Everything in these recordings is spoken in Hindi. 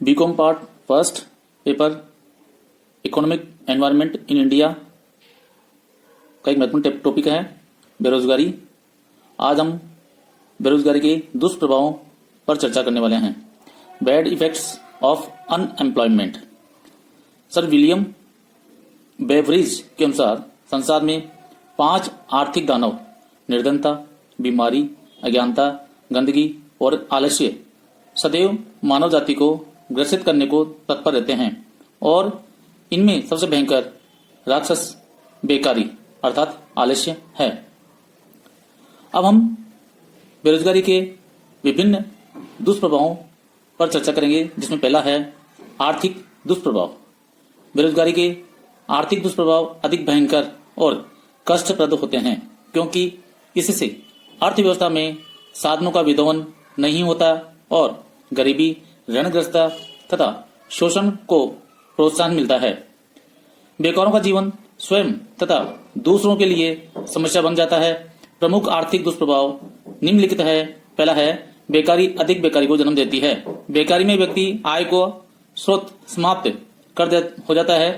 BCom part first paper economic environment in India का एक महत्वपूर्ण टॉपिक है बेरोजगारी। आज हम बेरोजगारी के दुष्प्रभावों पर चर्चा करने वाले हैं। Bad effects of unemployment. Sir William Beveridge के अनुसार संसार में 5 आर्थिक दानव निर्धनता, बीमारी, अज्ञानता, गंदगी और आलस्य सदैव मानव जाति को ग्रसित करने को तत्पर रहते हैं और इनमें सबसे भयंकर राक्षस बेकारी अर्थात आलस्य है। अब हम बेरोजगारी के विभिन्न दुष्प्रभावों पर चर्चा करेंगे, जिसमें पहला है आर्थिक दुष्प्रभाव। बेरोजगारी के आर्थिक दुष्प्रभाव अधिक भयंकर और कष्टप्रद होते हैं, क्योंकि इससे अर्थव्यवस्था में साधनों का विदोवन नहीं होता और गरीबी, ऋणग्रस्तता तथा शोषण को प्रोत्साहन मिलता है। बेकारों का जीवन स्वयं तथा दूसरों के लिए समस्या बन जाता है। प्रमुख आर्थिक दुष्प्रभाव निम्नलिखित है। पहला है बेकारी अधिक बेकारी को जन्म देती है। बेकारी में व्यक्ति आय को स्रोत समाप्त हो जाता है,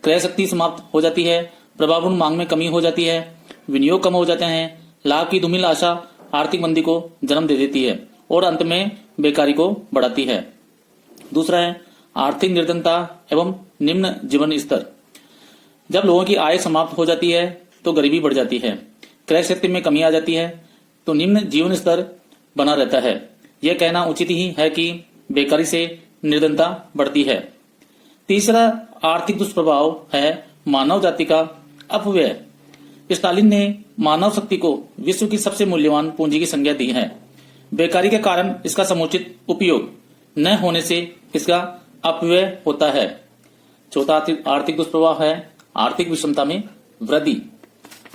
क्रय शक्ति समाप्त हो जाती है, प्रभावपूर्ण मांग में कमी हो जाती है, विनियोग कम हो जाते हैं, लाभ की धूमिल आशा आर्थिक मंदी को जन्म दे देती है और अंत में बेकारी को बढ़ाती है। दूसरा है आर्थिक निर्धनता एवं निम्न जीवन स्तर। जब लोगों की आय समाप्त हो जाती है तो गरीबी बढ़ जाती है, क्रय शक्ति में कमी आ जाती है, तो निम्न जीवन स्तर बना रहता है। यह कहना उचित ही है कि बेकारी से निर्धनता बढ़ती है। तीसरा आर्थिक दुष्प्रभाव है मानव जाति का अपव्यय। स्टालिन ने मानव शक्ति को विश्व की सबसे मूल्यवान पूंजी की संज्ञा दी है। बेकारी के कारण इसका समुचित उपयोग न होने से इसका अपव्यय होता है। चौथा आर्थिक दुष्प्रभाव है आर्थिक विषमता में वृद्धि।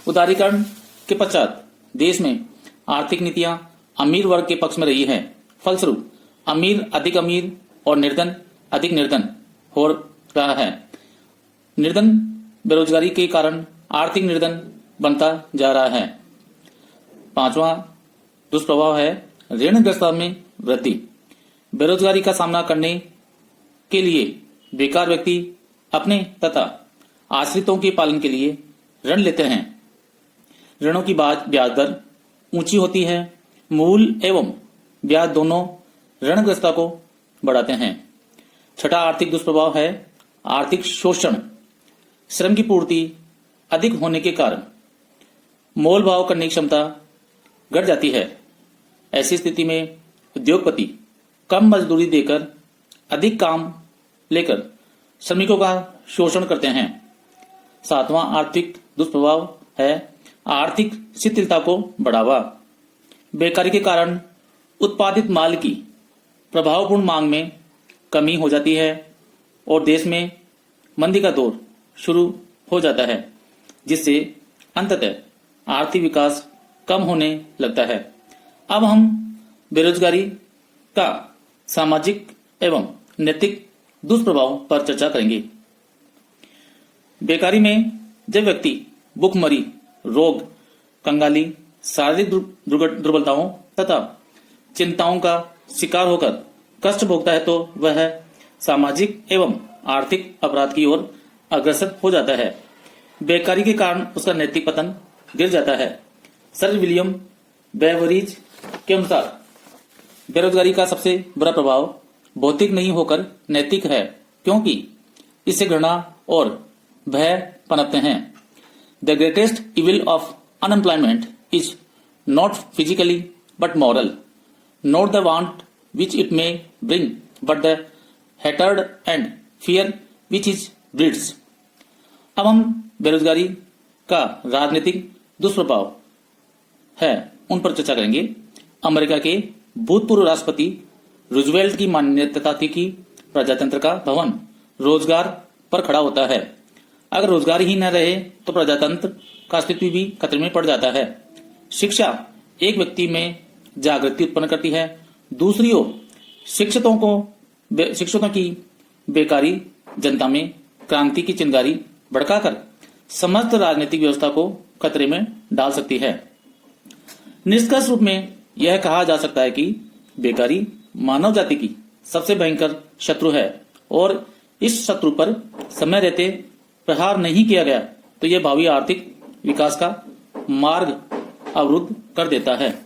उदारीकरण के पश्चात देश में आर्थिक नीतियां अमीर वर्ग के पक्ष में रही है। फलस्वरूप अमीर और निर्धन अधिक निर्धन हो रहा है। निर्धन बेरोजगारी के कारण आर्थिक निर्धन बनता जा रहा है। पांचवा दुष्प्रभाव है ऋणग्रस्तता में वृद्धि। बेरोजगारी का सामना करने के लिए बेकार व्यक्ति अपने तथा आश्रितों के पालन के लिए ऋण लेते हैं। ऋणों की ब्याज दर ऊंची होती है। मूल एवं ब्याज दोनों ऋणग्रस्तता को बढ़ाते हैं। छठा आर्थिक दुष्प्रभाव है आर्थिक शोषण। श्रम की पूर्ति अधिक होने के कारण मोल भाव करने की क्षमता घट जाती है। ऐसी स्थिति में उद्योगपति कम मजदूरी देकर अधिक काम लेकर श्रमिकों का शोषण करते हैं। सातवां आर्थिक दुष्प्रभाव है आर्थिक शिथिलता को बढ़ावा। बेकारी के कारण उत्पादित माल की प्रभावपूर्ण मांग में कमी हो जाती है और देश में मंदी का दौर शुरू हो जाता है, जिससे अंततः आर्थिक विकास कम होने लगता है। अब हम बेरोजगारी का सामाजिक एवं नैतिक दुष्प्रभाव पर चर्चा करेंगे। बेकारी में जब व्यक्ति भूखमरी, रोग, कंगाली, शारीरिक दुर्बलताओं तथा चिंताओं का शिकार होकर कष्ट भोगता है, तो वह सामाजिक एवं आर्थिक अपराध की ओर अग्रसर हो जाता है। बेकारी के कारण उसका नैतिक पतन गिर जाता है। सर विलियम बेवरिज के अनुसार बेरोजगारी का सबसे बुरा प्रभाव भौतिक नहीं होकर नैतिक है, क्योंकि इससे घृणा और भय पनपते हैं। The greatest evil of unemployment is not physically but moral, not the want which it may bring but the hatred and fear which is breeds. अब हम बेरोजगारी का राजनीतिक दुष्प्रभाव है उन पर चर्चा करेंगे। अमेरिका के भूतपूर्व राष्ट्रपति रूजवेल्ट की मान्यता थी कि प्रजातंत्र का भवन रोजगार पर खड़ा होता है। अगर रोजगार ही न रहे तो प्रजातंत्र का अस्तित्व भी खतरे में पड़ जाता है। शिक्षा एक व्यक्ति में जागृति उत्पन्न करती है। दूसरी ओर शिक्षकों की बेकारी जनता में क्रांति की चिंगारी भड़काकर समस्त राजनीतिक व्यवस्था को खतरे में डाल सकती है। निष्कर्ष रूप में यह कहा जा सकता है कि बेकारी मानव जाति की सबसे भयंकर शत्रु है और इस शत्रु पर समय रहते प्रहार नहीं किया गया तो यह भावी आर्थिक विकास का मार्ग अवरुद्ध कर देता है।